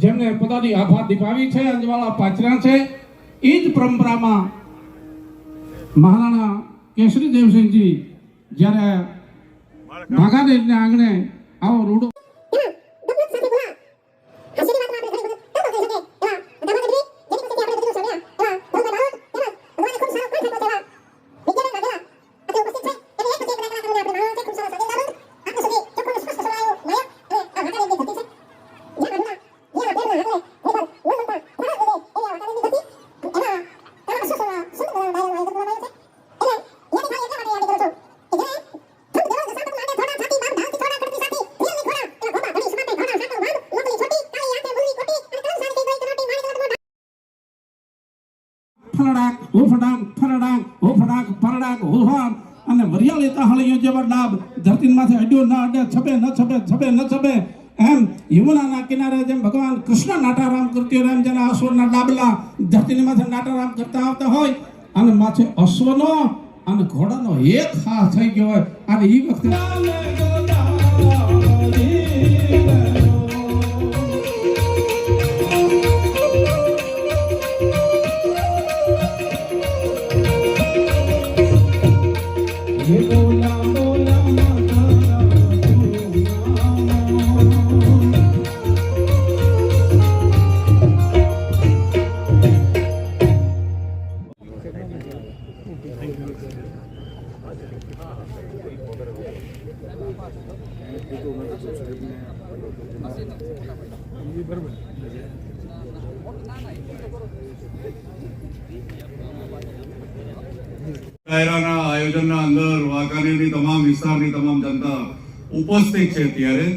જેમને પોતાની આભા દીપાવી છે, અંજવાળા પાચરા છે. એ જ પરંપરામાં મહારાણા કેસરી દેવસિંહજી જ્યારે ભાગાદેવના આંગણે આવો રૂડો અને વરિયાળી તાહળીઓ જેવા ડાબ ધરતીમાંથી અડ્યો ના અડે, છપે ન છપે, છપે ન છપે, એમ યમુનાના કિનારે જેમ ભગવાન કૃષ્ણ નાટારામ કરતી રામ જેના અશ્વના ડાબલા ધરતીની માથે નાટારામ કરતા આવતા હોય અને માથે અશ્વનો અને ઘોડાનો એક હાથ થઈ ગયો હોય અને એ વખતે ડાયરાના આયોજનના અંદર વાંકાનેરની તમામ વિસ્તારની તમામ જનતા ઉપસ્થિત છે. ત્યારે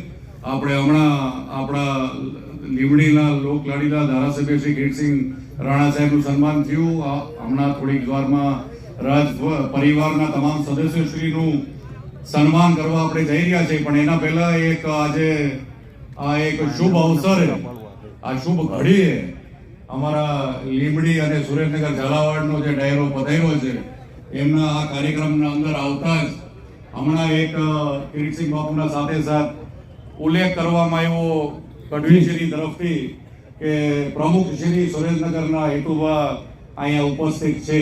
આપણે હમણાં આપણા લીંબડીના લોકલાડીલા ધારાસભ્ય શ્રી કીર્તિસિંહ રાણા સાહેબનું સન્માન થયું. હમણાં થોડીક વારમાં રાજ પરિવારના તમામ સદસ્યશ્રીનું સન્માન કરવા આપણે જઈ રહ્યા છીએ. પણ એના પહેલા એક શુભ અવસરે, આ શુભ ઘડીએ અમારા લીંબડી અને સુરેન્દ્રનગર ઝાલાવાડનો જે ડાયરો પધાર્યો છે એમના આ કાર્યક્રમના અંદર આવતા જ હમણાં એક કીર્તિસિંહ બાપુના સાથે સાથ ઉલ્લેખ કરવામાં આવ્યો ગઢવીશ્રી તરફથી કે પ્રમુખ શ્રી સુરેન્દ્રનગરના હેતુભા અહીંયા ઉપસ્થિત છે.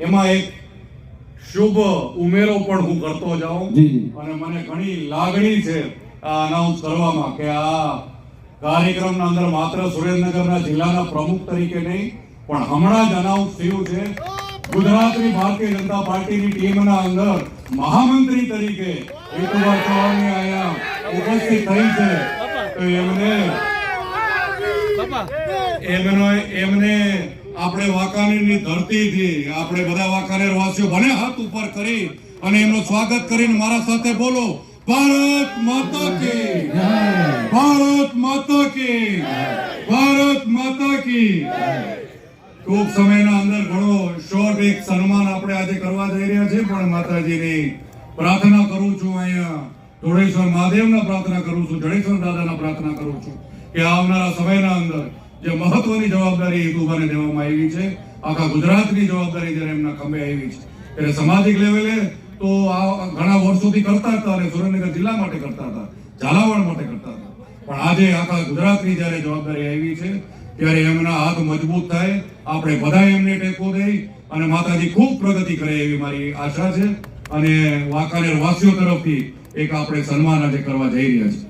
એમાં એક શુભ ઉમેરો પણ હું કરતો જાઉં અને મને ઘણી લાગણી છે આ અનાઉન્સ કરવામાં કે આ કાર્યક્રમના અંદર માત્ર સુરેન્દ્રનગરના જિલ્લાના પ્રમુખ તરીકે નહીં પણ હમણાં જ અનાઉન્સ થયું છે ગુજરાતની ભારતીય જનતા પાર્ટીની ટીમના અંદર મહામંત્રી તરીકે હેતુભા ચૌહાણની અહીંયા ઉપસ્થિત થઈ છે. તો એમને આપણે વાંકાનેરની ધરતીથી આપણે બધા વાંકાનેર વાસીઓ બને હાથ ઉપર કરી અને એમનું સ્વાગત કરીને મારા સાથે બોલો, ભારત માતા કી જય, ભારત માતા કી જય, ભારત માતા કી જય. ટૂંક સમયના અંદર ઘણો શોર્ટ એક સન્માન આપણે આજે કરવા જઈ રહ્યા છીએ. પણ માતાજીની પ્રાર્થના કરું છું, અહીંયા ધોળેશ્વર મહાદેવના પ્રાર્થના કરું છું, જડેશ્વર દાદાના પ્રાર્થના કરું છું કે આવનારા સમયના અંદર જે મહત્વની જવાબદારી હેતુભાને દેવામાં આવી છે, આખા ગુજરાતની જવાબદારી જ્યારે એમના ખંભે આવી છે ત્યારે સામાજિક લેવલે તો આ ઘણા વર્ષોથી કરતા હતા અને સુરેન્દ્રનગર જિલ્લા માટે કરતા હતા, ઝાલાવાડ માટે કરતા હતા. પણ આજે આખા ગુજરાતની જ્યારે જવાબદારી આવી છે ત્યારે એમના હાથ મજબૂત થાય, આપણે બધા એમને ટેકો દઈ અને માતાજી ખૂબ પ્રગતિ કરે એવી મારી આશા છે. અને વાંકાનેર વાસીઓ તરફથી એક આપણે સન્માન આજે કરવા જઈ રહ્યા છીએ.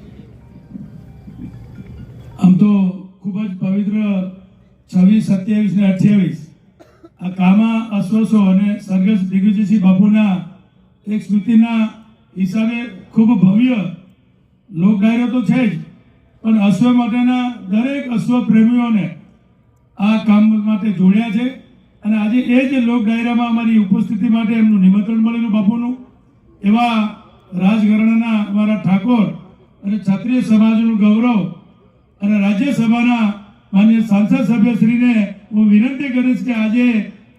આમ તો ખૂબ જ પવિત્ર 26, 27 ને 28 આ કામા અશ્વસો અને સરગસ દિગ્વિજયસિંહ બાપુના એક સ્મૃતિના હિસાબે ખૂબ ભવ્ય લોક ડાયરો તો છે જ, પણ અશ્વ માટેના દરેક અશ્વ પ્રેમીઓને આ કામ માટે જોડ્યા છે. અને આજે એ જ લોક ડાયરામાં અમારી ઉપસ્થિતિ માટે એમનું નિમંત્રણ મળેલું બાપુનું. એવા રાજઘરાણાના અમારા ઠાકોર અને ક્ષત્રિય સમાજનું ગૌરવ અને રાજ્યસભાના માન્ય સાંસદ સભ્યશ્રીને હું વિનંતી કરીશ કે આજે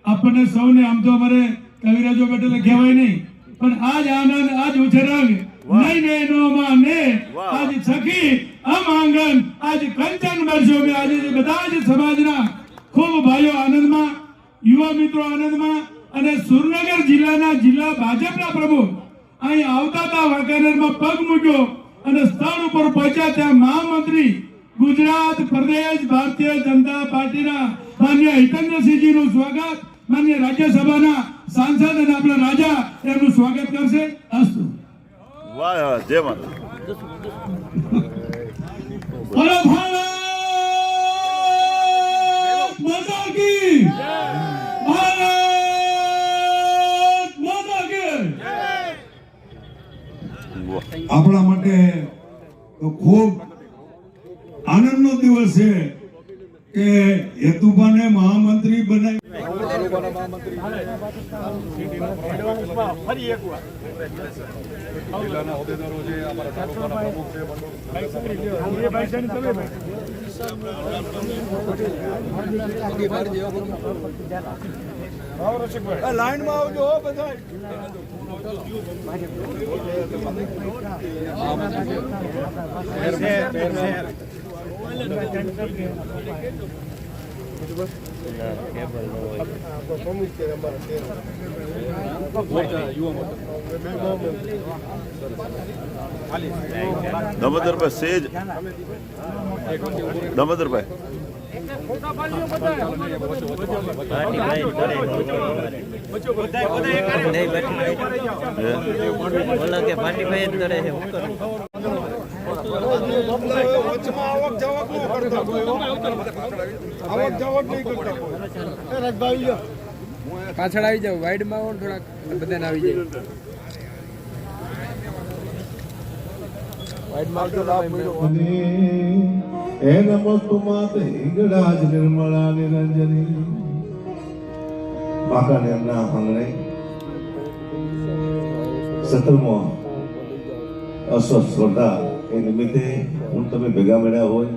આપણને સૌને, આમ તો અમારે કવિરાજો બેઠેલે કહેવાય નહીં, પણ આજ આનંદ આજ ઉછરંગ નહીં ને નો માને આજ સખી આમ આંગન આજ કંચન વર્ષો મે આજે બધા જ સમાજના ખૂબ ભાઈઓ આનંદમાં, યુવા મિત્રો આનંદમાં અને સુરેન્દ્રનગર જિલ્લાના જિલ્લા ભાજપના પ્રમુખ અહીં આવતા હતા, વાંકાનેરમાં પગ મૂક્યો અને સ્થળ ઉપર પહોંચ્યા. ત્યાં મહામંત્રી ગુજરાત પ્રદેશ ભારતીય જનતા પાર્ટીના માન્ય હિતેન્દ્રસિંહજીનું સ્વાગત માન્ય રાજ્યસભાના સાંસદ અને આપણા રાજા એમનું સ્વાગત કરશે. અસ્તુ. વાહ વાહ, જય માતા. બોલો ભારત માતા કી ભારત માતા કી. આપણા માટે તો ખૂબ આનંદનો દિવસ છે કે હેતુભાને મહામંત્રી બનાવી. લાઈનમાં આવજો બધા. દામોદરભાઈ સેજ, દામોદરભાઈ પાછળ આવી જાવ, વાઇડ માં આવો થોડાક બધાને આવી જાય. વાઇડ માં આવજો. એ નમસ્તુ માતે હિંગળાજ નિર્મળા નિરંજની બાકાને એમના આંગણે 17મો અશ્વ સ્પર્ધા એ નિમિત્તે હું તમે ભેગા મળ્યા હોય.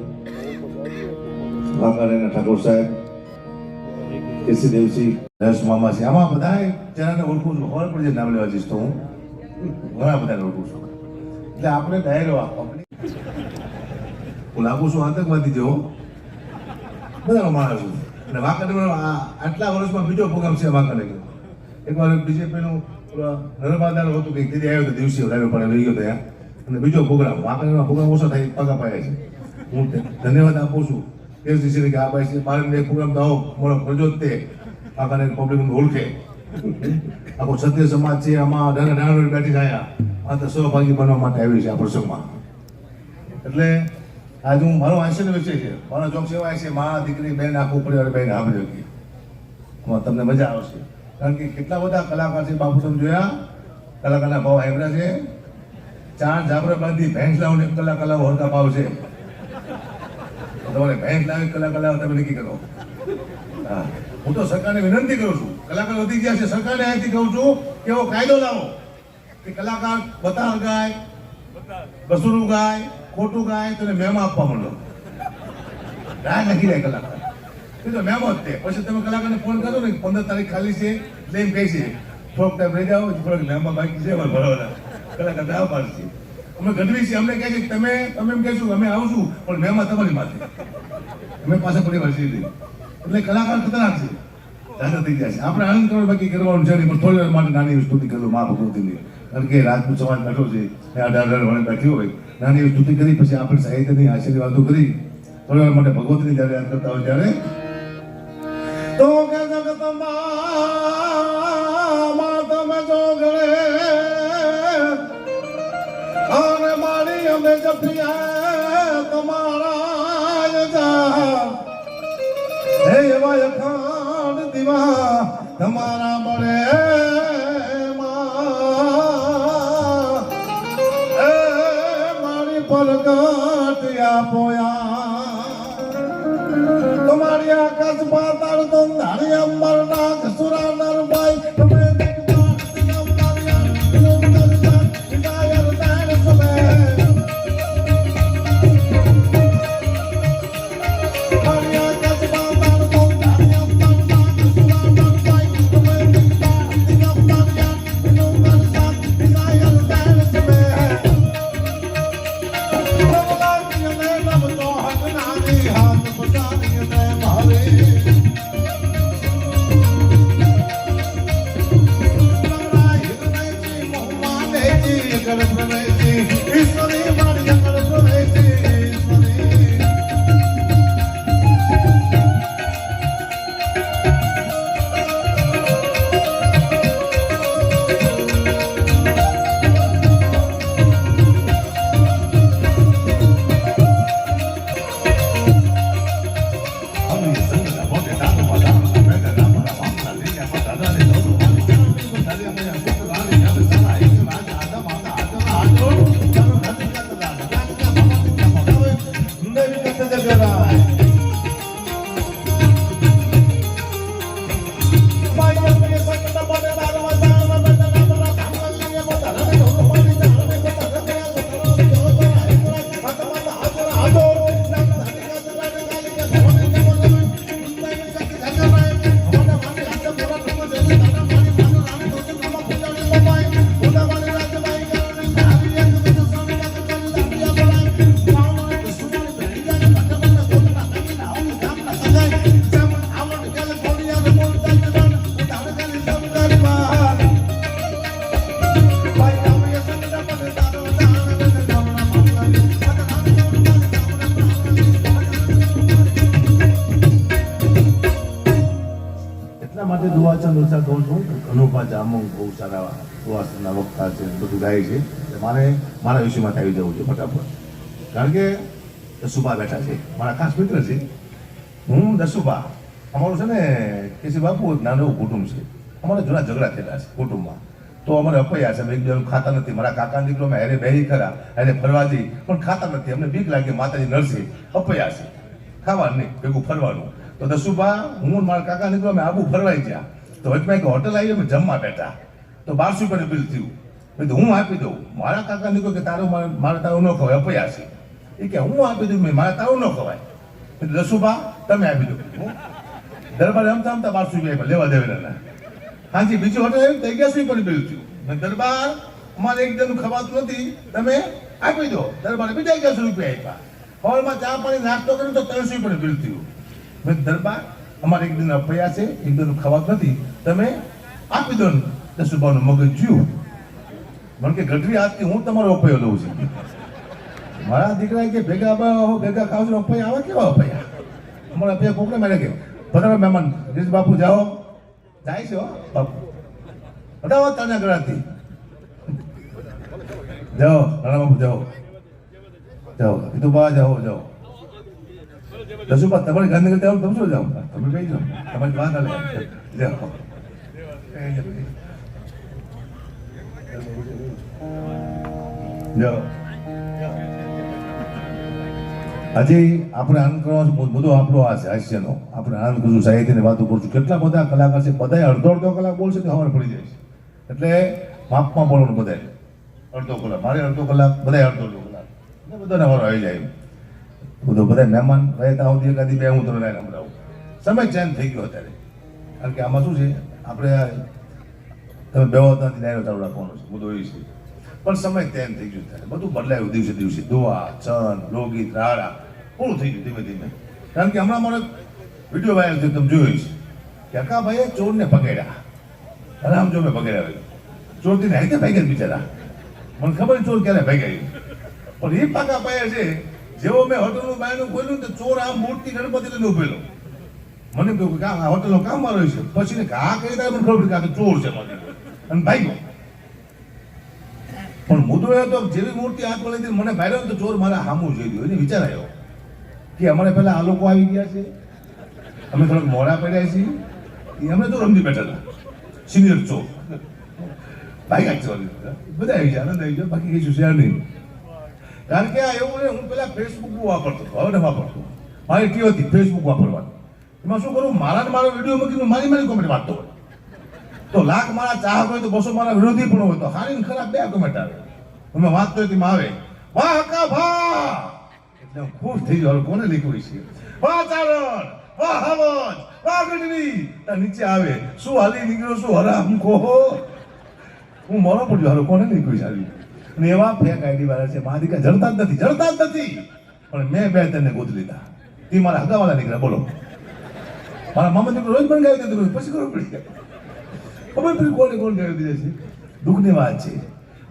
બાકાનેના ઠાકોર સાહેબ, કેસી દેવસી, નરેશ મામા છે, આમાં બધા જણાને ઓળખું છું. ખબર પડે નામ લેવા જઈશ તો હું ઘણા બધાને ઓળખું છું. એટલે આપણે ડાયરો હું લાગુ છું આતંકવાદી જેવો બધાનો માણસ છું. અને વાંકાનેર આટલા વર્ષમાં બીજો પ્રોગ્રામ છે વાંકાનેર. એકવાર બીજેપીનું નર્મદાનું હતું કંઈક તેથી આવ્યો હતો દિવસે લાવ્યો પણ રહી ગયો ત્યાં. અને બીજો પ્રોગ્રામ વાંકાનેરમાં પ્રોગ્રામ ઓછો થાય પગા પાયા છે. હું ધન્યવાદ આપું છું કેસડીસીને કે આ ભાઈ છે મારે એક પ્રોગ્રામ તો આવો મોડો કરજો જ તે વાંકાનેર પબ્લિક ઓળખે. આખો ક્ષત્રિય સમાજ છે આમાં નાના બેઠી થયા આ તો સહભાગી બનવા માટે આવી છે આ પ્રસંગમાં. એટલે આજે હું મારો આશયનો વિષય છે, મારો જોક સેવા છે મા દીકરી બેન આખું પરિવાર બેન સાંભળી શકીએ. તમને મજા આવશે કારણ કે કેટલા બધા કલાકાર છે. બાપુ તમે જોયા કલાકારના ભાવ આવ્યા છે. 4 ઝાબરા બાંધી ભેંસ લાવને કલાકાર હરકા ભાવ છે. તમારે ભેંસ લાવી કલાકાર તમે નક્કી કરો. હા, હું તો સરકારને વિનંતી કરું છું, કલાકાર વધી ગયા છે, સરકારને અહીંથી કહું છું કે એવો કાયદો લાવો કે કલાકાર બતાવ ગાય, બસુરું ગાય, ખોટું ગાય તો મેમો આપવા માંડો. ગાય નાખી જાય કલાકાર તો મેમો જ તે. પછી તમે કલાકારને ફોન કરો ને 15 તારીખ ખાલી છે એટલે એમ કહે છે થોડોક ટાઈમ રહી જાઓ, થોડોક મેમો બાકી છે ભરવાના. કલાકાર ના પાડશે. અમે ગઢવી છીએ, અમને કહે છે તમે એમ કહેશું અમે આવશું પણ મેમો તમારી માથે, અમે પાછા પરિવાર છીએ. એટલે કલાકાર ખતરનાક છે, જાગૃત થઈ જાય છે. આપણે આનંદ કરવા બાકી કરવાનું છે નહીં, પણ થોડી વાર માટે નાની સ્તુતિ કરું મા ભગવતીની. કારણ કે રાજપૂત સમાજ બેઠો છે, 18 વર્ષ બેઠી હોય, નાની સ્તુતિ કરી પછી આપણે સાહિત્યની આશીર્વાદો કરી થોડી વાર માટે ભગવતીની જયારે યાદ કરતા હોય ત્યારે તો કે જગતમાં તમે જો ગળે અને મારી અમે જપિયા તમારા જા હે એવા અખાંડ દીવા તમારા મળે મારી પલકટિયા પોયા તમારી આકાશ પાતાળ તો ધારી અંબર નાગ સુરા નરભાઈ તમે સાહિત્ય જગરાય એટલા માટે દુવાચંદ ઓછા કહું છું કે ઘનોપા જામું બહુ સારા સુવાસના વક્તા છે બધું ગાય છે એટલે મારે મારા વિષયમાં આવી જવું છે ફટાફટ કારણ કે દસુભા બેઠા છે મારા ખાસ મિત્ર છે હું દસુભા અમારું છે ને કેસી બાપુ એક નાનું એવું કુટુંબ છે અમારે જૂના ઝઘડા થયેલા છે કુટુંબમાં તો અમારે અપયા છે અમે એકબીજાનું ખાતા નથી મારા કાકાના દીકરો મેં હેરે બેહી ખરા હેરે ફરવા જઈ પણ ખાતા નથી અમને બીક લાગે માતાજી નરસે અપયા છે ખાવાનું નહીં ભેગું ફરવાનું તો દસુભા હું મારા કાકા નીકળો અમે આબુ ફરવાઈ ગયા તો વચમાં એક હોટલ આવી અમે જમવા બેઠા તો 1200 રૂપિયાનું બિલ થયું મેં તો હું આપી દઉં મારા કાકા નીકળો કે તારું મારે તારું ન ખવાય અપયા છે એ કે હું આપી દઉં મેં મારે તારું ન ખવાય દસુભા તમે આપી દો દરબાર રમતા રમતા 1200 રૂપિયા લેવા દેવેલા હાજી બીજી હોટલ આવી તો 1100 રૂપિયાનું બિલ થયું મેં દરબાર અમારે એક જણનું ખવાતું નથી તમે આપી દો દરબારે બીજા 1100 રૂપિયા આપ્યા હોલમાં ચા પાણી નાસ્તો કર્યો તો 300 રૂપિયાનું બિલ થયું મેં દરબાર અમારે એક દિન અપયા છે એક દિન ખવાતું નથી તમે આપી દો ને દસુભાનું મગજ થયું મને કે ગઢવી આજથી હું તમારો અપયો લઉં છું મારા દીકરા કે ભેગા ખાવ છો અપયા આવે કેવા અપયા અમારા અપયા કોકને મારે કે બધા મહેમાન રીસ બાપુ જાઓ જાય છે હો બાપુ બધા તાના ગળાથી જાઓ રાણા બાપુ જાઓ જાઓ કીધું બા જાઓ જાઓ દસુભા તમારે ગાંધીનગર જાઓ તમે શું જાઓ તમે કઈ જાઓ તમારી વાત હાલે જાઓ જાઓ હજી આપણે આનંદ કરવાનો બધો આપણો આ છે હાસ્યનો આપણે આનંદ કરશું સાહિત્યની વાતો કરશું કેટલા બધા કલાકાર છે બધાએ અડધો કલાક બોલશે તો ખબર પડી જાય છે એટલે માપમાં બોલવાનું બધાએ અડધો કલાક મારે અડધો કલાક બધાએ અડધો કલાક એટલે બધાને વારો આવી જાય બધું બધા મહેમાન રહેતા સુધી એકાદી બે હું તમને લાઈન સંભળાવું સમય ચેન્જ થઈ ગયો અત્યારે કારણ કે આમાં શું છે આપણે તમે બે વાતાથી ડાયરો ચાલુ રાખવાનો છે બધું એ છે પણ સમય ચેન્જ થઈ ગયો ત્યારે બધું બદલાયું દિવસે દિવસે દુઆ ચંદ લોકગીત રાડા પૂરું થઈ ગયું ધીમે ધીમે કારણ કે હમણાં મારો વિડીયો વાયરલ થયો તમે જોયું છે કે અકાભાઈએ ચોરને પકડ્યા અને આમ જો મેં પકડ્યા ચોરથી નાખી ભાગ્યા બિચારા મને ખબર ચોર ક્યારે ભાગ્યા પણ એ પાકા પાયા છે જેવો મેં હોટલનું બાયણું ખોલ્યું તો ચોર આમ મૂર્તિ ગણપતિ લઈને ઉભેલો મને કહ્યું કે આ હોટલનો કામ મારો છે પછી ને આ કહી મને ખબર પડી કે આ તો ચોર છે મને અને ભાગ્યો પણ મુદ્દો એ હતો જેવી મૂર્તિ હાથમાં લીધી મને ભાગ્યો તો ચોર મારા સામું જોઈ ગયો એને વિચાર આવ્યો કે અમારે પહેલા આ લોકો આવી ગયા છે અમે થોડાક મોડા પડ્યા છીએ એ અમે તો રમજી બેઠા હતા સિનિયર ચોર ભાગ્યા ચોર બધા આવી ગયા આનંદ આવી ગયો બાકી કઈ શેર નહીં કારણ કે આ એવું હું પેલા ફેસબુક વાપરતો હતો હવે વાપરતો મારી ટીવી હતી ફેસબુક વાપરવાની એમાં શું કરું મારા વિડીયો મૂકીને મારી કોમેન્ટ વાંચતો હોય તો લાખ મારા ચાહક હોય તો 200 મારા વિરોધી પણ હોય તો સારી ને ખરાબ બે કોમેન્ટ આવે અમે વાંચતો હોય તેમાં આવે વાહ હકા ભા એટલે હું ખુશ થઈ ગયો કોને લખ્યું છે વાહ ચારણ વાહ હવજ વાહ ગઢવી નીચે આવે શું હાલી નીકળ્યો શું હરામ કહો હું મોરો પડ્યો હાલો કોને લખ્યું છે આવી અને એવા ફેક આઈડી વાળા છે મારા દીકરા જડતા જ નથી પણ મેં બે તેને ગોતી લીધા તે મારા હગાવાળા નીકળ્યા બોલો મારા મામા દીકરો રોજ પણ ગાવી દીધું પછી ખબર પડી ખબર પડી કોને કોણ ગાવી દીધા છે દુઃખની વાત છે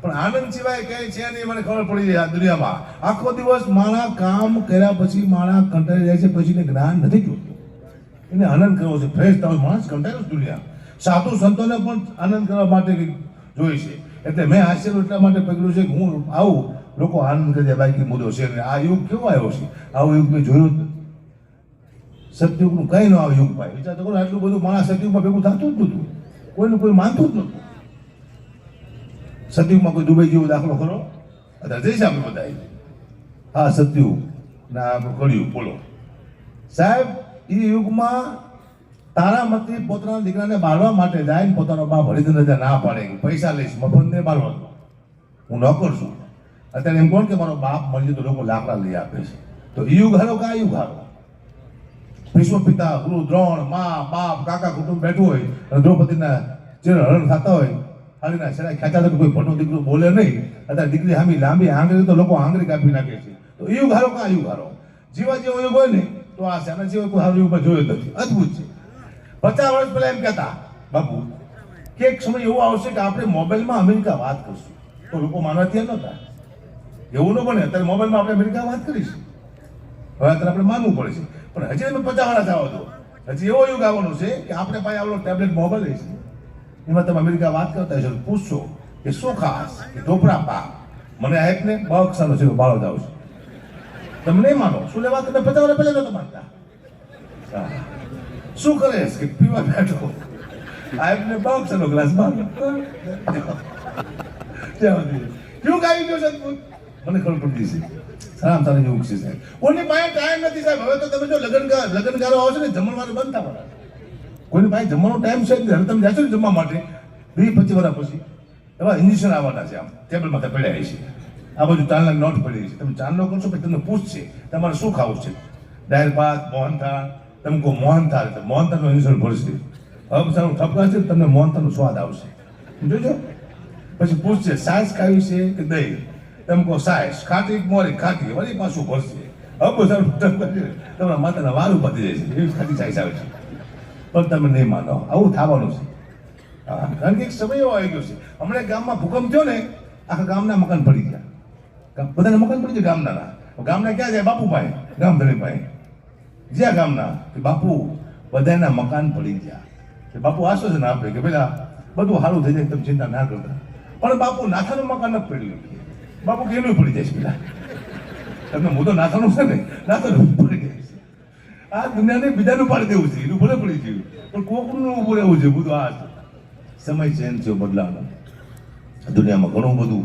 પણ આનંદ સિવાય કઈ છે નહીં મને ખબર પડી જાય આ દુનિયામાં આખો દિવસ મારા કામ કર્યા પછી મારા કંટાળી જાય છે પછી ને જ્ઞાન નથી જોતું એને આનંદ કરવો છે ફ્રેશ થવો માણસ કંટાળ્યો દુનિયા સાધુ સંતોને પણ આનંદ કરવા માટે જોઈ છે એટલે મેં હાસ્ય એટલા માટે પકડ્યું છે કે હું આવું લોકો આનંદ કરી બાકી મુદ્દો છે આ યુગ કેવો આવ્યો છે આવો યુગ મેં જોયો જ નથી સતયુગનું કઈ ન આવે યુગ ભાઈ વિચાર તો કરો આટલું બધું માણસ સતયુગમાં ભેગું થતું જ નહોતું કોઈનું કોઈ માનતું જ નહોતું સતયુગમાં કોઈ દુબઈ જેવો દાખલો કરો અત્યારે જઈશ આપણે બધા હા સતયુગ ના આપણું કર્યું બોલો સાહેબ એ યુગમાં તારામતી પોતાના દીકરાને બાળવા માટે જાય ને પોતાનો બાપ હરિચંદ્ર ના પાડે કે પૈસા લઈશ મફતને બાળવાનો હું નોકર છું અત્યારે એમ કોણ કે મારો બાપ મળી તો લોકો લાકડા લઈ આપે છે તો એ યુગ હારો કે આ યુગ હારો વિશ્વ પિતા ગુરુ દ્રોણ મા બાપ કાકા કુટુંબ બેઠું હોય અને દ્રૌપદીના ચેર હરણ થતા હોય હાલીના છેડા ખેંચાતા તો કોઈ ભણો દીકરો બોલે નહીં અત્યારે દીકરી હામી લાંબી આંગળી તો લોકો આંગળી કાપી નાખે છે તો એ યુગ હારો કે આ યુગ હારો જીવા જેવો યુગ હોય ને તો આ સેના જેવો કોઈ હારો યુગ જોયો જ નથી અદભુત છે 50 વર્ષ પહેલા એમ કહેતા બાપુ કે એક સમય એવો આવશે કે આપણે મોબાઈલમાં અમેરિકા વાત કરશું તો લોકો માનવા તૈયાર નહોતા એવું ન બને અત્યારે મોબાઈલમાં આપણે અમેરિકા વાત કરીશું હવે અત્યારે આપણે માનવું પડે છે પણ હજી તમે 50 વર્ષ આવો છો હજી એવો યુગ આવવાનો છે કે આપણે પાસે આવડો ટેબ્લેટ મોબાઈલ છે એમાં તમે અમેરિકા વાત કરતા હશો પૂછશો કે શું ખાસ કે ઢોપળા પા મને આ એકને બક્ષાનો છે બાળો જાવ છું તમે નહીં માનો શું લેવા તમે 50 વર્ષ પહેલા નહોતા માનતા શું કરે કે પીવા બેઠો આ એકને બક્ષાનો ગ્લાસ બાર ક્યું ગાવી ગયો છે મને ખબર પડી છે સારામ સારા યુગ છે સાહેબ કોઈની પાસે ટાઈમ નથી સાહેબ હવે તો તમે જો લગ્નગારો આવશે ને જમણવાર બંધ થવાના કોઈની પાસે જમવાનો ટાઈમ છે હવે તમે જાશો ને જમવા માટે 20-25 વર્ષ પછી એવા ઇન્જેક્શન આવવાના છે આમ ટેબલ માથે પડ્યા છે આ બાજુ ચાલના નોટ પડી છે તમે ચાંદલો કરશો પછી તમને પૂછશે તમારે શું ખાવું છે દાળ ભાત મોહનથાળ તમે કહો મોહનથાળ તો મોહનથાળનો ઇન્જેક્શન ભરશે હવે સારું ઠપકાશે તમને મોહનથાળનો સ્વાદ આવશે જોજો પછી પૂછશે સાસ ખાવી છે કે દહીં તમે કહો સાયસ ખાટી મોરી ખાટી વળી પાછું ભરશે હવે સારું તમારા માતાના વારું પતી જાય છે એવી ખાટી સાયસ આવે છે પણ તમે નહીં માનો આવું થવાનું છે હા કારણ કે એક સમય એવો આવી ગયો છે હમણાં ગામમાં ભૂકંપ થયો ને આખા ગામના મકાન પડી ગયા બધાના મકાન પડી ગયા ગામના ક્યાં જાય બાપુ પાસે ગામ ધણી પાસે જ્યાં ગામના કે બાપુ બધાના મકાન પડી ગયા કે બાપુ આશ્વાસન આપે કે પેલા બધું સારું થઈ જાય તમે ચિંતા ના કરતા પણ બાપુ નાથાનું મકાન નથી પડ્યું બાપુ કેનું પડી જાય છે પેલા તમને મુદ્દો નાથાનું છે ને નાથાનું પડી જાય છે આ દુનિયાને બીજાનું પાડી દેવું છે એનું ભલે પડી ગયું પણ કોકનું ઉભું રહેવું છે બધું આ સમય ચેન્જ થયો બદલાવાનો દુનિયામાં ઘણું બધું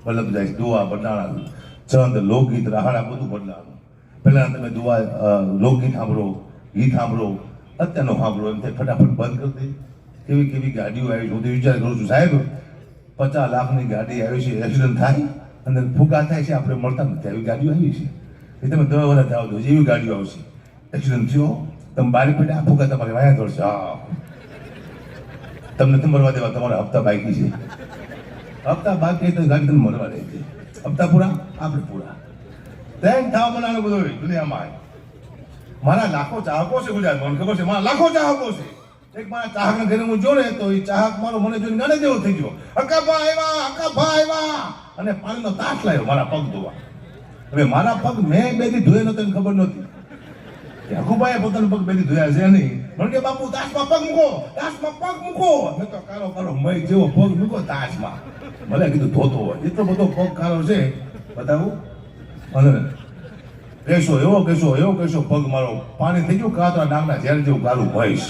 બદલાતું જાય છે દુઆ બદલાવાનું છંદ લોકગીત રાહાડા બધું બદલાવાનું પહેલા તમે દુઆ લોકગીત સાંભળો ગીત સાંભળો અત્યારનો સાંભળો એમ થાય ફટાફટ બંધ કરી દે કેવી ગાડીઓ આવી છે હું તો વિચાર કરું છું સાહેબ 50 લાખની ગાડી આવી છે એક્સિડન્ટ થાય અને ફૂગા થાય છે આપણે મળતા નથી આવી ગાડીઓ આવી છે એ તમે 10 વર્ષ આવજો એવી ગાડીઓ આવશે એક્સિડન્ટ થયો તમે બારી પડે આ ફૂગા તમારે વાયા દોડશે હા તમને મરવા દેવા તમારા હપ્તા બાકી છે હપ્તા બાકી તો ગાડી તમને મરવા દે છે હપ્તા પૂરા આપણે પૂરા તેમ થાવ બનાવવાનું બધું દુનિયામાં મારા લાખો ચાહકો છે ગુજરાતમાં મને ખબર છે મારા લાખો ચાહકો છે એક મારા ચાહકના ઘરે હું જોડે તો એ ચાહક મારો મને જોઈને ગાને જેવો થઈ ગયો અકાભા આવ્યા અને પાણીનો તાસ લાવ્યો મારા પગ ધોવા હવે મારા પગ મેં બે દી ધોયા નતો એને ખબર નહોતી અકુભાઈએ પોતાના પગ બે દી ધોયા છે નહીં મને કે બાપુ તાસમાં પગ મૂકો મેં તો કારો મય જેવો પગ મૂકો તાસમાં ભલે કીધું ધોતો હોય એટલો બધો પગ કારો છે બતાવું અને એવો કેશો પગ મારો પાણી થઈ ગયું કાતરા ડાંગના ઝેર જેવું કાળું ભઈશ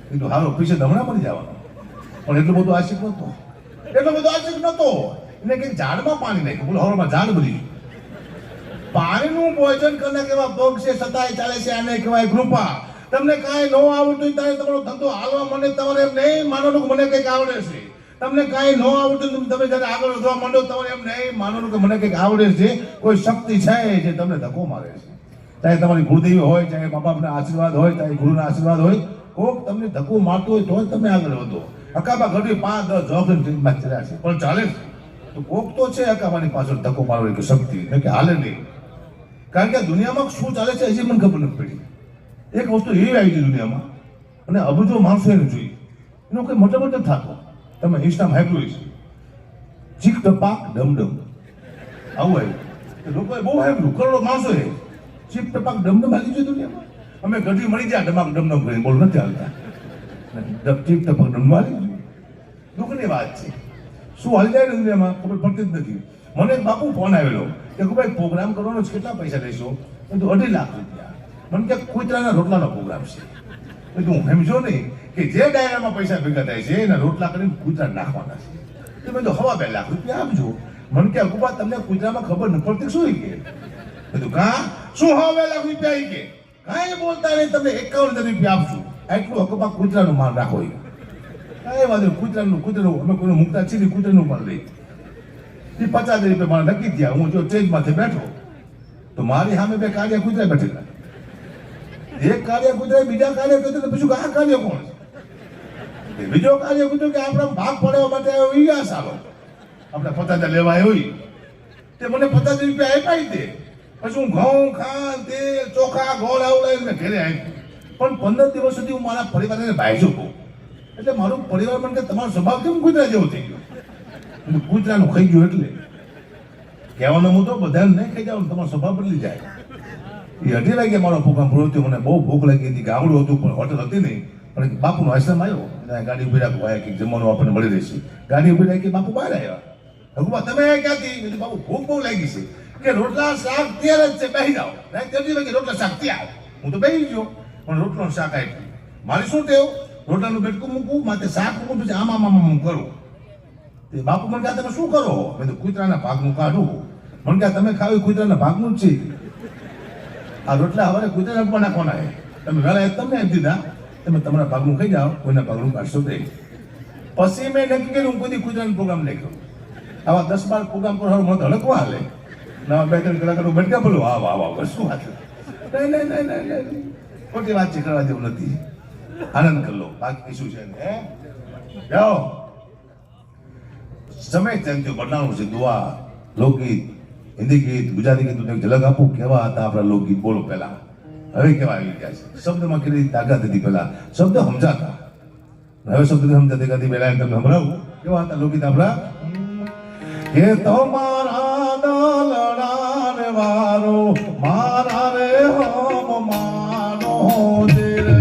કીધું હારો પીછે હમણાં પડી જવાનો પણ એટલું બધું આશિક નહોતો એને કંઈક ઝાડમાં પાણી નાખ્યું બોલો હવામાં ઝાડ બધી પાણીનું પોઈઝન કરનાર કેવા પગ છે સતાય ચાલે છે આને કહેવાય કૃપા તમને કાંઈ ન આવડતું ત્યારે તમારો ધંધો હાલવા મને તમારે એમ નહીં માનવાનું કે મને કંઈક આવડે છે તમને કાંઈ ન આવડતું તમે જ્યારે આગળ વધવા માંડો તમારે એમ નહીં માનવાનું કે મને કંઈક આવડે છે કોઈ શક્તિ છે જે તમને ધક્કો મારે છે ચાહે તમારી ગુરુદેવી હોય ચાહે મા બાપના આશીર્વાદ હોય ચાહે ગુરુના આશીર્વાદ હોય કોક તમને ધક્કો મારતો હોય તો તમે આગળ વધો અકાબા ઘડી 5-10 જોગન ટ્રેનમાં ચડ્યા છે પણ ચાલે તો કોક તો છે અકાબાની પાછળ ધક્કો મારવાની કે શક્તિ કે હાલે નહીં કારણ કે દુનિયામાં શું ચાલે છે હજી મને ખબર નથી પડી એક વસ્તુ એવી આવી છે દુનિયામાં અને અબજો માણસો એને જોઈ એનો કંઈ મતલબ જ થતો તમે ઇન્સ્ટામાં હાઈપ્યું છે ચીક ટપાક ડમડમ આવું આવ્યું લોકોએ બહુ હાઈપ્યું કરોડો માણસો એ ચીક ટપાક ડમડમ હાલી છે દુનિયામાં અમે ગઢવી મળી જાય ડમાક ડમડમ કરીને બોલ નથી હાલતા ચીક ટપાક ડમડમ હાલી દુઃખની વાત છે શું હાલી જાય ને દુનિયામાં ખબર પડતી જ નથી મને એક બાપુ ફોન આવેલો કે ભાઈ પ્રોગ્રામ કરવાનો છે કેટલા પૈસા લેશો તો 2.5 લાખ રૂપિયા મને કે કૂતરાના રોટલાનો પ્રોગ્રામ છે હું સમજો નહીં કે જે ડાયરામાં પૈસા ભેગા થાય છે એના રોટલા કરીને કૂતરા નાખવાના છે મેં તો 2.5 લાખ રૂપિયા આપજો મને કે અકુબા તમને કૂતરામાં ખબર ન પડતી શું કે બધું કાં શું હવે લાખ રૂપિયા ઈ કે કાંઈ બોલતા નહીં, તમને 51,000 રૂપિયા આપશું, આટલું હકમાં કૂતરાનું માન રાખો. કાંઈ વાંધો નહીં, કૂતરાનું અમે કોઈને મૂકતા છીએ, કૂતરાનું પણ લઈ. એ 50,000 રૂપિયા મારે નક્કી થયા. હું જો સ્ટેજમાંથી બેઠો તો મારી સામે બે કાળિયા કૂતરા બેઠેલા. એક કાળિયા કૂતરા બીજા કાળિયા કૂતરા પૂછ્યું કે આ કાળિયો કોણ છે? બીજો કાળિયો કૂતરો કે આપણા ભાગ પડવા માટે આવ્યો ઈ આ સારો, આપણે 50,000 લેવા આવ્યો ઈ. તે મને 50,000 રૂપિયા આપ્યા દે. પછી હું ઘઉં ખાંડ તેલ ચોખા ગોળ આવું લઈને ઘરે આવ્યો. પણ 15 દિવસ સુધી હું મારા પરિવારને ભાઈજો કહું. એટલે મારું પરિવાર મને કે તમારો સ્વભાવ કેમ કૂતરા જેવો થઈ ગયો? કૂતરાનું ખાઈ ગયું એટલે કહેવાનો હું તો બધાને નહીં ખાઈ જાવ, તમારો સ્વભાવ બદલી જાય. એ 2:30 વાગે મારો પ્રોગ્રામ પૂરો થયો. મને બહુ ભૂખ લાગી હતી, ગામડું હતું પણ હોટલ હતી નહીં. પણ બાપુનો આશ્રમ આવ્યો, ગાડી ઉભી રાખો, કે જમવાનું આપણને મળી રહેશે. ગાડી ઉભી રાખી બાપુ બહાર આવ્યા. હકુબા તમે ક્યાંથી? બાપુ ભૂખ બહુ લાગી છે. કે રોટલા શાક તૈયાર જ છે, બેસી જાઓ. 2:30 વાગે રોટલા શાક તૈયાર. હું તો બેસી ગયો, પણ રોટલો શાક આપ્યું. મારી શું ટેવ? રોટલાનું બેટકું મૂકવું, માથે શાક મૂકું, પછી આમ કરું. તે બાપુ મને કહે તમે શું કરો? મેં તો કૂતરાના ભાગનું કાઢું. મને કહે તમે ખાવ કૂતરાના ભાગનું જ છે. આ રોટલા હવે કૂતરાના પણ નાખવાના છે. તમે વહેલા તમને આપી દીધા, તમે તમારા ભાગનું ખાઈ જાઓ, કોઈના ભાગનું કાઢશો નહીં. પછી મેં નક્કી કર્યું હું કોઈ કૂતરાનો પ્રોગ્રામ નહીં કરું. આવા 10-12 પ્રોગ્રામ કરો મને તો હલકવા હાલે. નવા 2-3 કલાકારનું બેઠકા બોલો હા વાહ વાહ શું વાત? નહીં ખોટી વાત છે, કરવા જેવું નથી. આનંદ કરી લો, બાકી શું છે ને? જાઓ સમય તેમ બદલાવાનું છે. દુઆ, લોકગીત, હિન્દી ગીત, ગુજરાતી ગીત એક ઝલક આપું. કેવા હતા આપણા લોકગીત? બોલો પહેલા, હવે કેવા આવી ગયા છે? શબ્દમાં કેટલી તાકાત હતી પહેલા, શબ્દ સમજાતા. હવે શબ્દ સમજાતી કરતી પહેલા તમને સંભળાવું કેવા હતા લોકગીત આપણા. કે તમારા દલડાને વારો મારા રે હમ માનો દે રે.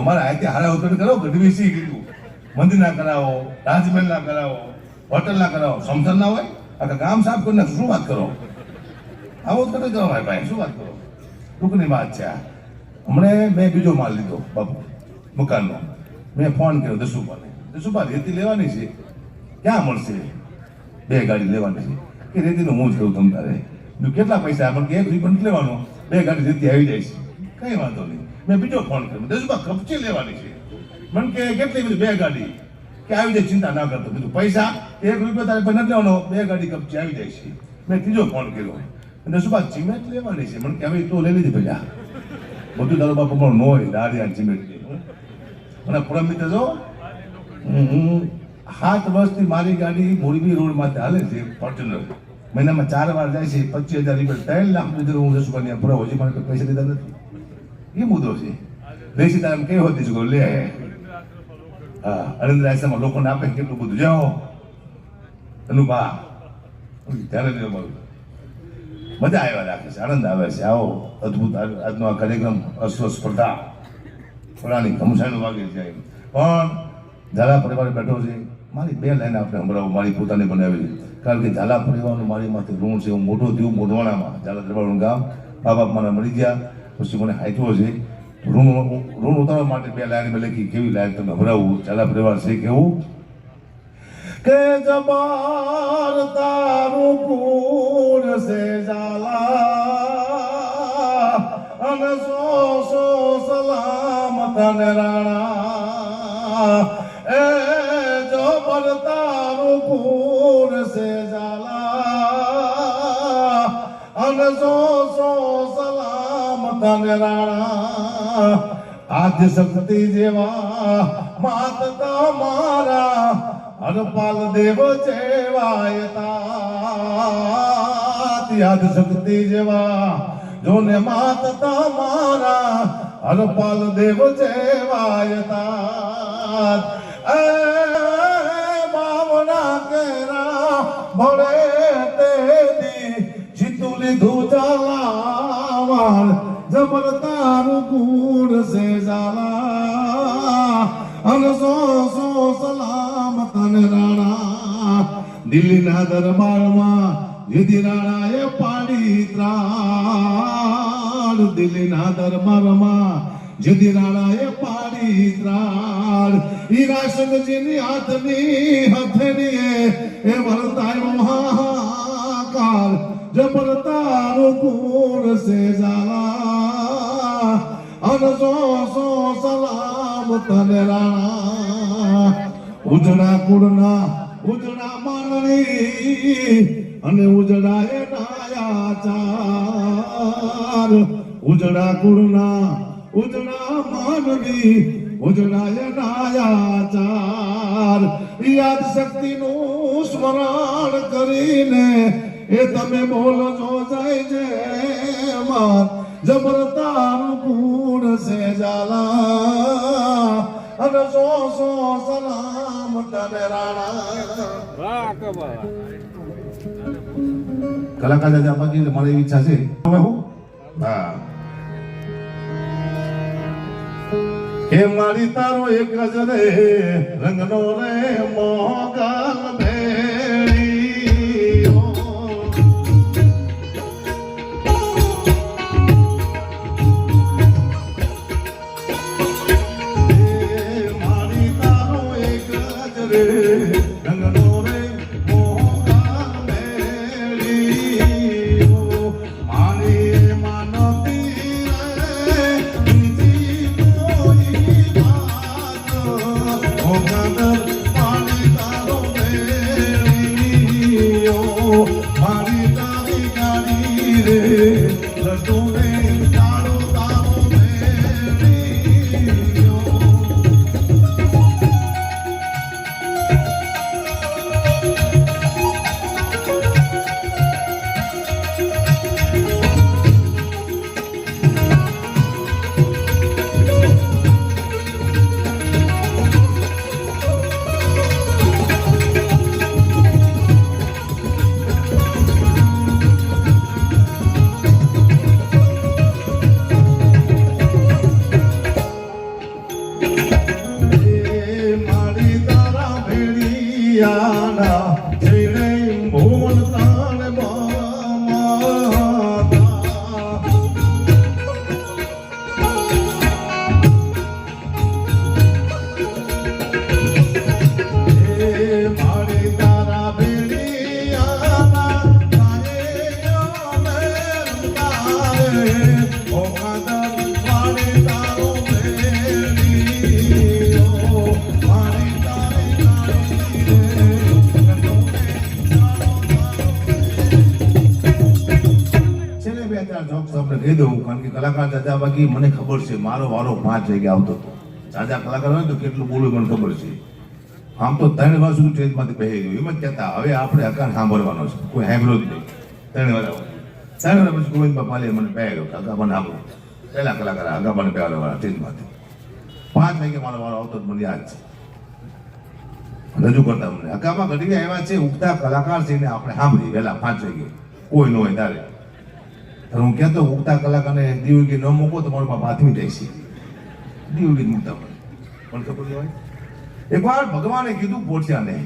અમારા આયતે હારા ઉતર કરો, ગઢવીસી કીધું, મંદિરના કરાવો, રાજમહેલના કરાવો, હોટલના કરાવો, સમસર ના હોય આખા ગામ સાફ કરીને શું વાત કરો? આવો જ કરો ભાઈ, શું વાત કરો? ટૂંકની વાત છે આ. હમણાં મેં બીજો માલ લીધો બાપુ મકાનનો. મેં ફોન કર્યો દસુભાને, દસુભા રેતી લેવાની છે, ક્યાં મળશે? 2 ગાડી લેવાની છે. કે રેતીનું હું જ કહું તમ તારે કેટલા પૈસા? પણ કે 1 રૂપિયા નથી લેવાનો, 2 ગાડી રેતી આવી જાય છે, કઈ વાંધો નહીં. મેં બીજો ફોન કર્યો, દસુભા કપચી લેવાની છે. મને કે કેટલી બધી? 2 ગાડી. કે આવી જાય, ચિંતા ના કરતો. બીજું પૈસા 1 રૂપિયા તારે પણ નથી લેવાનો, 2 ગાડી કપચી આવી જાય છે. મેં ત્રીજો ફોન કર્યો, દસુભા સિમેન્ટ લેવાની છે. મને કે હવે તો લઈ લીધી પેલા બધું તારો બાપુ પણ નો હોય દાળિયા સિમેન્ટ. અને પરમ મિત્ર જો હું 7 વર્ષથી મારી ગાડી મોરબી રોડ માંથી હાલે છે ફોર્ચ્યુનર, મહિનામાં 4 વાર જાય છે, 25,000 રૂપિયા 3 લાખ રૂપિયા હું જસુભાઈ પુરાવો છે, મને કોઈ પૈસા દીધા નથી. એ મુદ્દો છે. દેશી તારે કેવો હતી છોકરો લે હા અરવિંદ આશ્રમમાં લોકોને આપે કેટલું બધું જાઓ એનું બા ત્યારે મજા આવ્યા રાખે છે, આનંદ આવે છે. આવો અદભુત આજનો આ કાર્યક્રમ અશ્વ સ્પર્ધા ફળાની ઘમસાણ વાગે છે. પણ ઝાલા પરિવાર બેઠો છે. મારી 2 લાઈન આપણે સંભળાવું, મારી પોતાની બનાવેલી. કારણ કે ઝાલા પરિવારનું મારી માથે ઋણ છે. હું મોટો થયો મોઢવાણામાં, ઝાલા દરબારનું ગામ. મા બાપ મારા મરી ગયા પછી મને હાચવો છે. ઋણ ઉતારવા માટે 2 લાઈન મેં લખી. કેવી લાઈન તમે સંભળાવું? ઝાલા પરિવાર છે કેવું કે જબાર તારું કુળ છે ઝાલા અને સો સલામ તને રાણા એ જબર તારું કુળ છે ઝાલા અને સો સલામ તને રાણા આજ શક્તિ જેવા માત તમારા હરપાલ દેવ જેવાયતા યાદ શક્તિ જેવા જોને માત તમારા હરપાલ દેવ જેવાયતા એ બાવના કેરા ભળે તેદી જીતું લીધું ઝાલાવાળ જબર તારું ગુણ છે ઝાલા અને સો સલામ તને રાણા દિલ્હીના દરબારમાં જેથી રાણાએ પાડી ત્રાળ દિલ્હીના દરબારમાં જેથી રાણાએ પાડી ત્રાળ ઈ રાશનજીની હાથની હથેળીએ એ વરતાય મહાકાળ જબર તારું ગુણ છે ઝાલા અને સો સલામ તને રાણા ઉજળા કુળના ઉજળા માનણી અને ઉજળા એ ડાયા ચાર ઉજળા કુળના ઉજળા માનવી ઉજળા એ ડાયા ચાર યાદ શક્તિનું સ્મરણ કરીને એ તમે બોલો જો જાય છે માર જબર તારું ગુણ છે ઝાલા અને સો સલામ તને રાણા. કલાકાર દાદા બાકી મારી ઈચ્છા છે હવે હું હા કે મારી તારો એક જ રે રંગનો રે મોગલ ભેળી મારી તારો એક જ રે રંગનો રે મોગલ ભેળી મારી માનતી રે બીજી કોઈ વાત મોગલ મારી તારો ભેળી મારી તારી ગાડી રે લડો રે તારો તારો ભેળી મારી તારા ભેડિયાના છેડે ભુવન તાણ માતા મારી તારા ભેડિયાના ઓ કાદર મારી તારો છેલ્લે 2-4 જોક્સ આપણે કહી દઉં કારણ કે કલાકાર દાદા બાકી મને ખબર છે મારો વારો 5 વાગે આવતો હતો. દાદા કલાકાર હોય તો કેટલું બોલવું મને ખબર છે. આમ તો 3 વાર સુધી સ્ટેજમાંથી બેસી ગયું એમ જ કહેતા હવે આપણે હકાન સાંભળવાનો છે કોઈ સાંભળ્યો જ નહીં 3 વાર 3 વાર પછી ગોવિંદ બાપાલે મને બેહ્યો હકાબાને સાંભળો પહેલા કલાકાર હકાબાને બેહાડવાળા સ્ટેજમાંથી 5 વાગે મારો વારો આવતો જ મને યાદ છે રજૂ કરતા મને હકામાં ઘડી આવ્યા છે ઉગતા કલાકાર છે ને આપણે સાંભળી વહેલા 5 વાગે કોઈ ન હોય તારે હું કહેતો ઉગતા કલાકારને દીવગી ન મૂકો તો મારો બાપ હાથમી જાય છે દીવગી મૂકતા પણ ખબર નહીં હોય એકવાર ભગવાને કીધું પોઠિયાને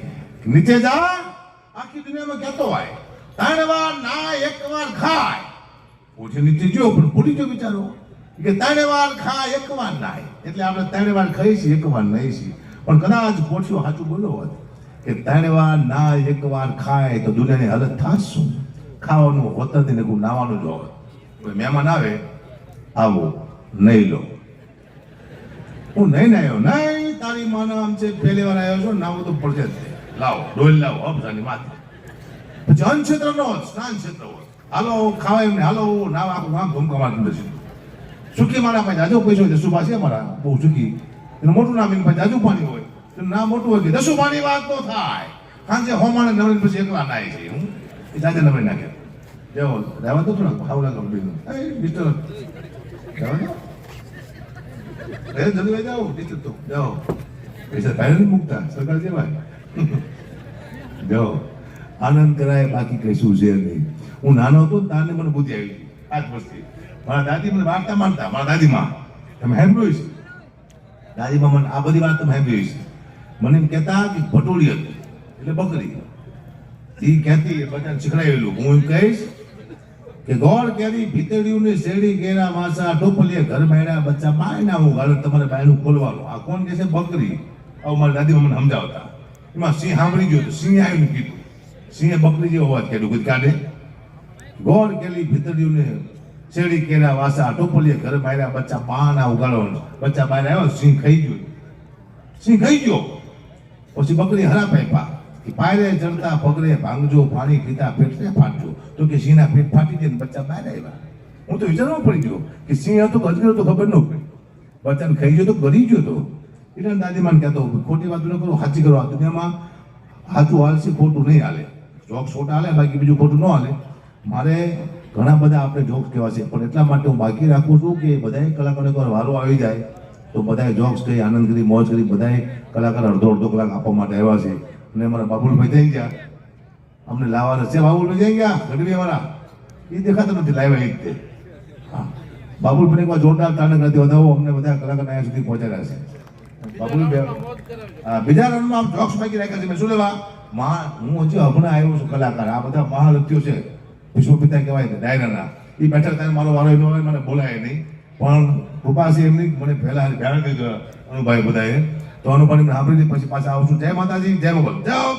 નીચે જા આખી દુનિયામાં કહેતો હોય 3 વાર ના 1 વાર ખાય પોઠિયો નીચે જો પણ પોઠી જો વિચારો કે 3 વાર ખાય 1 વાર નાય એટલે આપણે 3 વાર ખાઈ છીએ 1 વાર નહીં છીએ પણ કદાચ પોઠિયો સાચું બોલો હોત કે 3 વાર ના 1 વાર ખાય તો દુનિયાની હાલત થાત શું ખાવાનું હોત નથી ને કોઈ નાવાનું જ હોત કોઈ મહેમાન આવે આવો નહીં લો હું નહીં નાયો નહીં તારી માનો આમ છે પહેલી વાર આવ્યો છો નાવું તો પડશે જ લાવો ડોલ લાવો અબજાની માથે પછી અન્ન ક્ષેત્ર નો સ્નાન ક્ષેત્ર હોય હાલો ખાવા એમને હાલો નાવ આખું ગામ ધૂમકમાટ છે સુખી મારા પાસે જાજુ પૈસો હોય દસુ પાસે મારા બહુ સુખી એનું મોટું નામ એની પાસે જાજુ પાણી હોય એનું નામ મોટું હોય કે દસુ પાણી વાત તો થાય સાંજે હોમાને નવરીને પછી એકલા નાય છે હું એ જાજે નવરી નાખે જાઓ રહેવા તો થોડા ખાવડા કંપનીનું મિસ્ટર રહેવા દો જલ્દી જાઓ મિસ્ટર તો જાઓ પૈસા પહેલા નહીં મૂકતા સરકાર જેવાય જાઓ આનંદ કરાય બાકી કશું છે નહીં હું નાનો હતો ને તારને મને બુદ્ધિ આવી આ જ વસ્તી મારા દાદી મને વાર્તા માનતા મારા દાદીમાં તમે સાંભળ્યું છે દાદીમાં મને આ બધી વાત તમે સાંભળ્યું છે મને એમ કહેતા કે ભટોળી હતી એટલે બકરી એ કહેતી એ બધાને શીખડાવેલું હું એમ કહીશ કે ગોળ કેરી ભીતળિયું ને શેરડી કેરા માસા ટોપલીએ ઘર મેળ્યા બચ્ચા બાયના હું ઘર તમારે બાયનું ખોલવાનું આ કોણ કહે છે બકરી આવું મારી દાદીમાં મને સમજાવતા એમાં સિંહ સાંભળી ગયો સિંહ આવીને કીધું સિંહે બકરી જેવો અવાજ કાઢ્યો કીધું કાઢે ગોળ કેરી ભીતળિયું ને શેરડી કેરા વાસા ટોપલીએ ઘર માર્યા બચ્ચા બાના ઉગાડવાનું બચ્ચા બહાર આવ્યો સિંહ ખાઈ ગયો સિંહ ખાઈ ગયો પછી બકરી હરા પાઈપા પાયરે ચડતા પગરે ભાંગજો પાણી પીતા પેટને ફાટજો તો કે સિંહના પેટ ફાટી જાય બચ્ચા બહાર આવ્યા હું તો વિચારવા પડી ગયો કે સિંહ હતો કે અજગર તો ખબર ન પડી બચ્ચાને ખાઈ ગયો તો ગરી ગયો તો એટલે દાદીમાન કહેતો ખોટી વાત ન કરો સાચી કરો આ દુનિયામાં સાચું હાલશે ખોટું નહીં હાલે જોક્સ ખોટા હાલે બાકી બીજું ખોટું ન હાલે મારે ઘણા બધા આપણે જોક્સ કહેવા છે પણ એટલા માટે હું બાકી રાખું છું કે બધાએ કલાકારો એકવાર વારો આવી જાય તો બધાએ જોક્સ કહી આનંદ કરી મોજ કરી બધાએ કલાકાર અડધો કલાક આપવા માટે આવ્યા છે અને અમારા બાબુલભાઈ થઈ ગયા અમને લાવવાના છે બાબુલભાઈ થઈ ગયા ગઢવી અમારા એ દેખાતા નથી લાવ્યા એક તે હા બાબુલભાઈ એકવાર જોરદાર તાને કરતી વધાવો અમને બધા કલાકાર અહીંયા સુધી પહોંચાડ્યા છે બાબુલભાઈ બીજા રનમાં આમ જોક્સ બાકી રાખ્યા છે મેં શું લેવા હું હજી હમણાં આવ્યો છું કલાકાર આ બધા મહાલક્ષ્યો છે વિશ્વ પિતા કહેવાય છે ડાયરાના એ બેઠા ત્યારે મારો વારો એનો હોય મને બોલાય નહીં પણ કૃપા છે એમની મને પહેલા ભેળ દીધો અનુભાઈ બધાએ તો અનુભાઈ સાંભળી પછી પાછા આવશું જય માતાજી જય મોગલ જાઓ